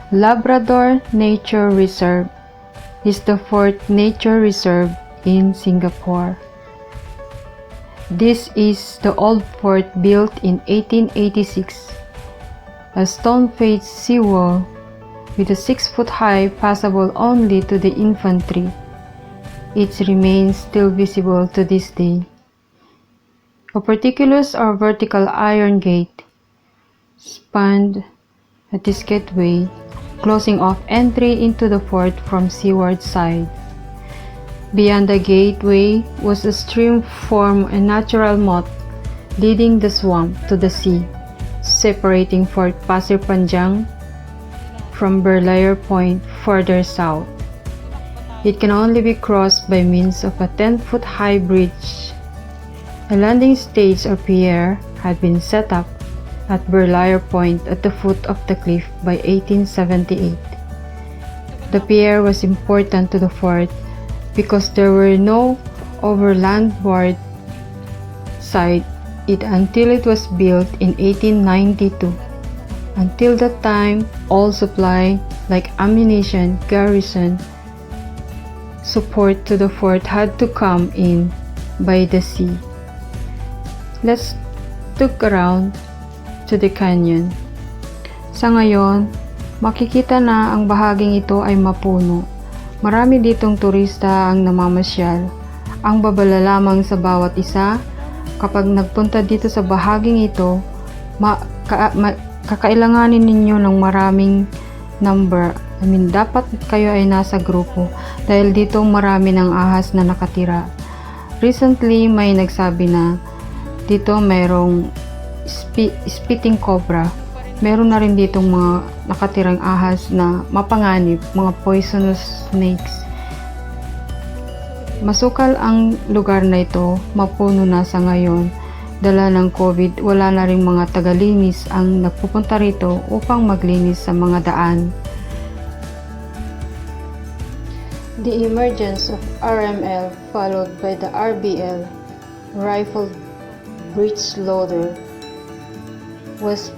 Labrador Nature Reserve is the fourth nature reserve in Singapore. This is the old fort built in 1886, a stone-faced seawall with a 6-foot high passable only to the infantry. Its remains still visible to this day. A particulars or vertical iron gate spanned at this gateway, closing off entry into the fort from seaward side. Beyond the gateway was a stream formed a natural moat leading the swamp to the sea, separating Fort Pasir Panjang from Berlayer Point further south. It can only be crossed by means of a 10-foot high bridge. A landing stage or pier had been set up at Berlayer Point at the foot of the cliff by 1878. The pier was important to the fort because there were no overlandward side it until it was built in 1892. Until that time, all supply like ammunition, garrison, support to the fort had to come in by the sea. Let's look around to the canyon. Sa ngayon, makikita na ang bahaging ito ay mapuno. Marami ditong turista ang namamasyal. Ang babala lamang sa bawat isa, kapag nagpunta dito sa bahaging ito, kakailanganin ninyo ng maraming number. Dapat kayo ay nasa grupo dahil dito marami ng ahas na nakatira. Recently, may nagsabi na dito mayroong spitting cobra. Meron na rin ditong mga nakatirang ahas na mapanganib, mga poisonous snakes. Masukal ang lugar na ito, mapuno na sa ngayon. Dala ng COVID, wala na ring mga tagalinis ang nagpupunta rito upang maglinis sa mga daan. The emergence of RML followed by the RBL, Rifle Breech Loader, was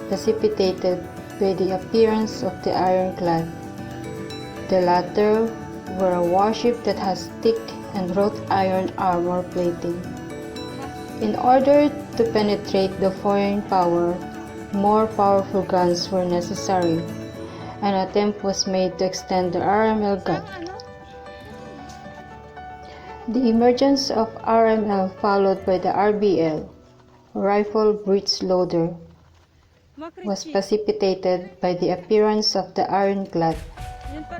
precipitated by the appearance of the ironclad. The latter were a warship that has thick and wrought iron armor plating. In order to penetrate the foreign power, more powerful guns were necessary. An attempt was made to extend the RML gun. The emergence of RML followed by the RBL, Rifle Breech Loader, was precipitated by the appearance of the ironclad.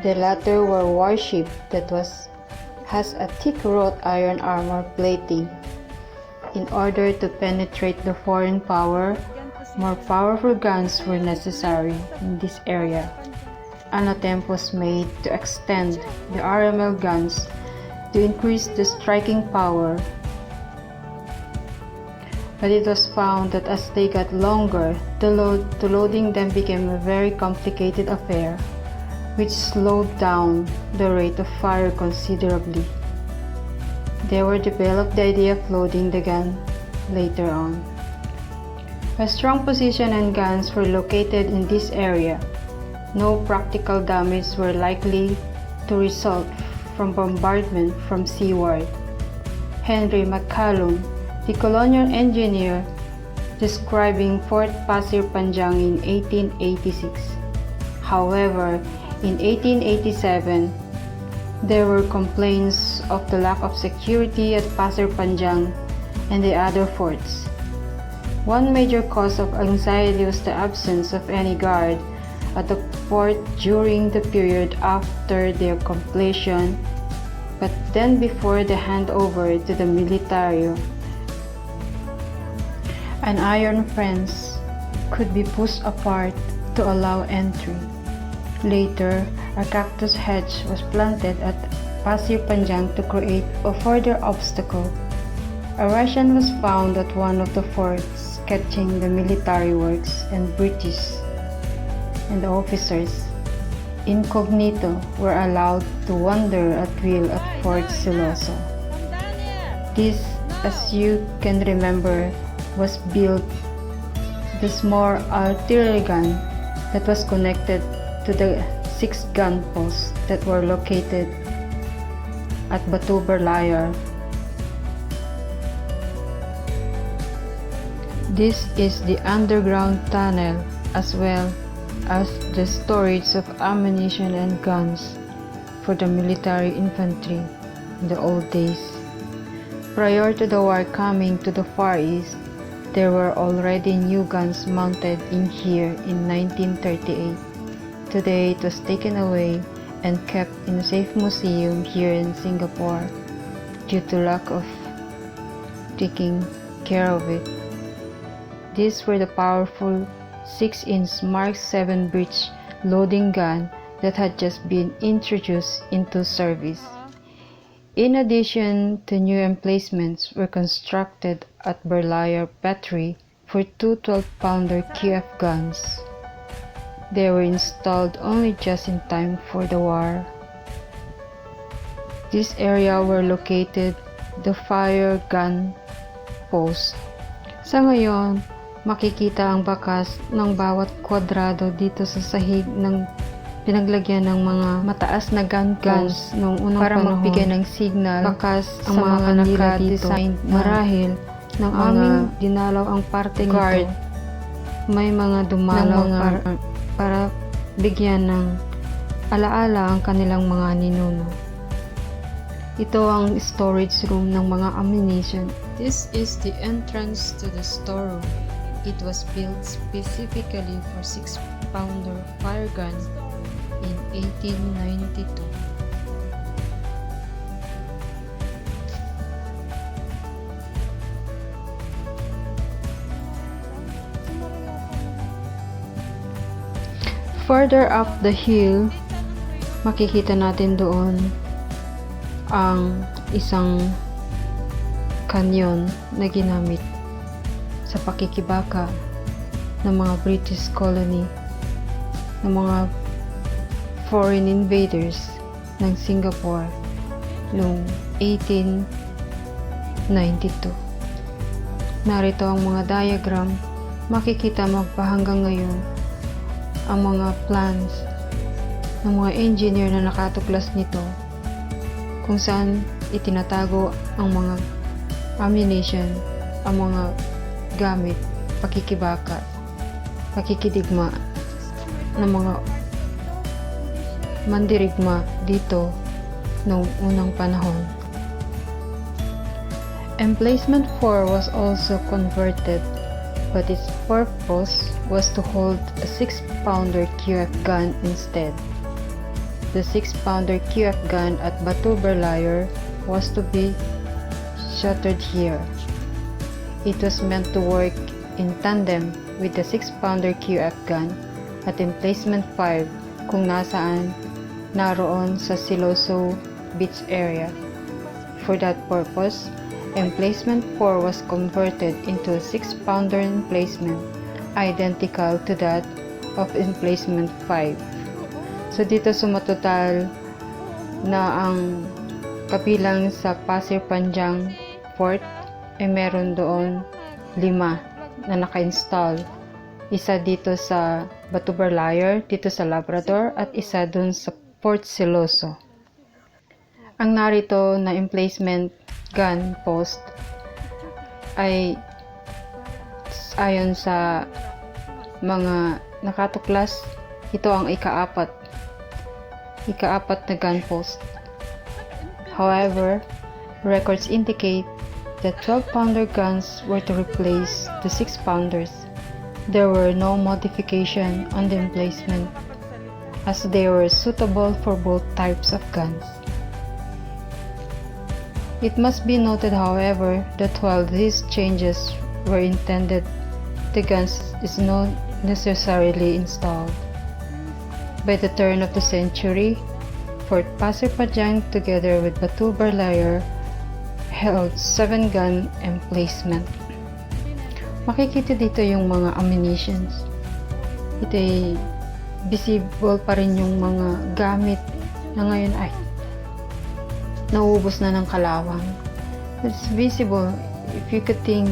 The latter were warship that has a thick wrought iron armor plating. In order to penetrate the foreign power, more powerful guns were necessary in this area. An attempt was made to extend the RML guns to increase the striking power, but it was found that as they got longer, loading them became a very complicated affair, which slowed down the rate of fire considerably. They developed the idea of loading the gun later on. A strong position and guns were located in this area. No practical damage were likely to result from bombardment from seaward. Henry McCallum, the colonial engineer, describing Fort Pasir Panjang in 1886. However, in 1887, there were complaints of the lack of security at Pasir Panjang and the other forts. One major cause of anxiety was the absence of any guard at the fort during the period after their completion, but then before the handover to the military. An iron fence could be pushed apart to allow entry. Later, a cactus hedge was planted at Pasir Panjang to create a further obstacle. A Russian was found at one of the forts sketching the military works, and British and the officers, incognito, were allowed to wander at will at Fort Siloso. This, as you can remember, was built the small artillery gun that was connected to the 6 gun posts that were located at Batu Berlayar. This is the underground tunnel as well as the storage of ammunition and guns for the military infantry in the old days. Prior to the war coming to the Far East, there were already new guns mounted in here in 1938. Today it was taken away and kept in a safe museum here in Singapore due to lack of taking care of it. These were the powerful 6-inch Mark 7 breech loading gun that had just been introduced into service. In addition to new emplacements were constructed at Berlayar Battery for 2 12-pounder QF guns. They were installed only just in time for the war. This area were located the fire gun post. Sa ngayon, makikita ang bakas ng bawat kwadrado dito sa sahig ng pinaglagyan ng mga mataas na gun guns noong unang para panahon, magbigay ng signal bakas ang mga naka-design marahil ng aming dinalaw ang parte guard nito. May mga dumalaw para bigyan ng alaala ang kanilang mga ninuno. Ito ang storage room ng mga ammunition. This is the entrance to the storeroom. It was built specifically for 6-pounder fire gun in 1892. Further up the hill, makikita natin doon ang isang kanyon na ginamit sa pakikibaka ng mga British colony, ng mga foreign invaders ng Singapore noong 1892. Narito ang mga diagram, makikita mo pa hanggang ngayon ang mga plans ng mga engineer na nakatuklas nito kung saan itinatago ang mga ammunition, ang mga gamit, pakikibaka, pakikidigma ng mga mandirigma dito noong unang panahon. Emplacement 4 was also converted, but its purpose was to hold a 6-pounder QF gun instead. The 6-pounder QF gun at Batu Berlayar was to be shuttered here. It was meant to work in tandem with the 6-pounder QF gun at Emplacement 5 kung nasaan naroon sa Siloso Beach area. For that purpose, Emplacement 4 was converted into a 6-pounder emplacement identical to that of Emplacement 5. So dito sumatotal na ang kabilang sa Pasir Panjang Fort ay meron doon 5 na naka-install. Isa dito sa Batu Berlayar, dito sa Labrador, at isa doon sa Port Siloso. Ang narito na emplacement gun post ay ayon sa mga nakatuklas, ito ang ika-4 na gun post. However, records indicate that 12-pounder guns were to replace the 6-pounders. There were no modification on the emplacement as they were suitable for both types of guns. It must be noted, however, that while these changes were intended, the guns is not necessarily installed. By the turn of the century, Fort Pasir Panjang together with Batu Berlayar held 7-gun emplacement. Makikita dito yung mga ammunitions. Ito ay visible pa rin yung mga gamit na ngayon ay nauubos na ng kalawang. It's visible if you could think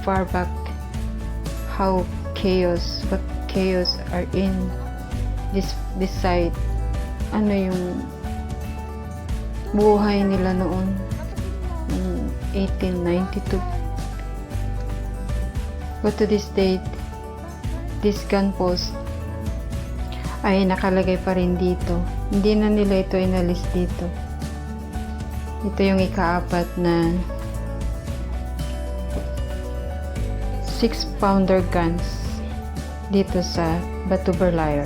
far back what chaos are in this site. Ano yung buhay nila noon, 1892. But to this date, this gun post ay nakalagay pa rin dito. Hindi na nila ito inalis dito. Ito yung ikaapat na 6-pounder guns dito sa Batuberlayer.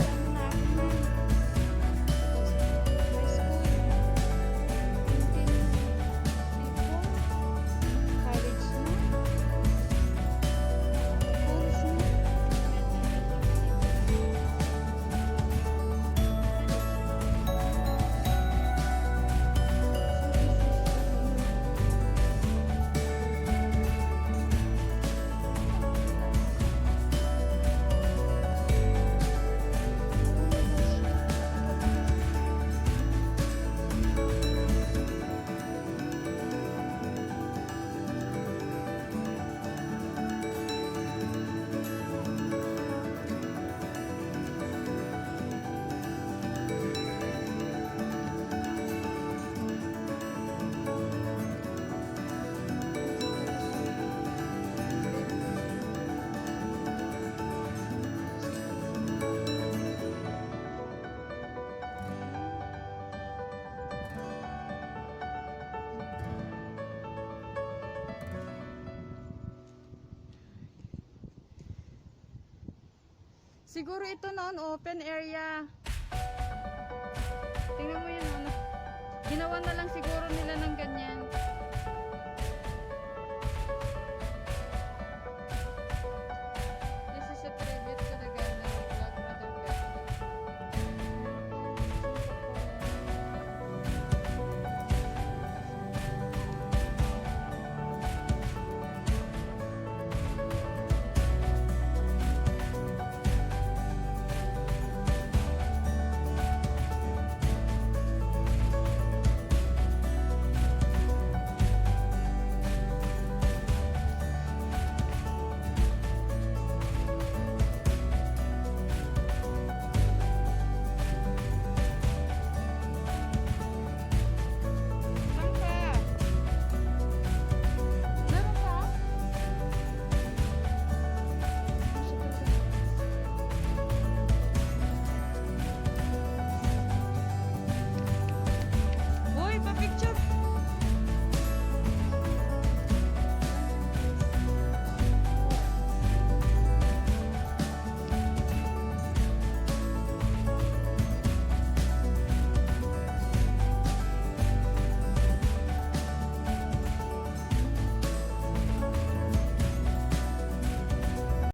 Siguro ito noon open area. Tingnan mo yun, ano. Ginawa na lang siguro nila ng ganyan.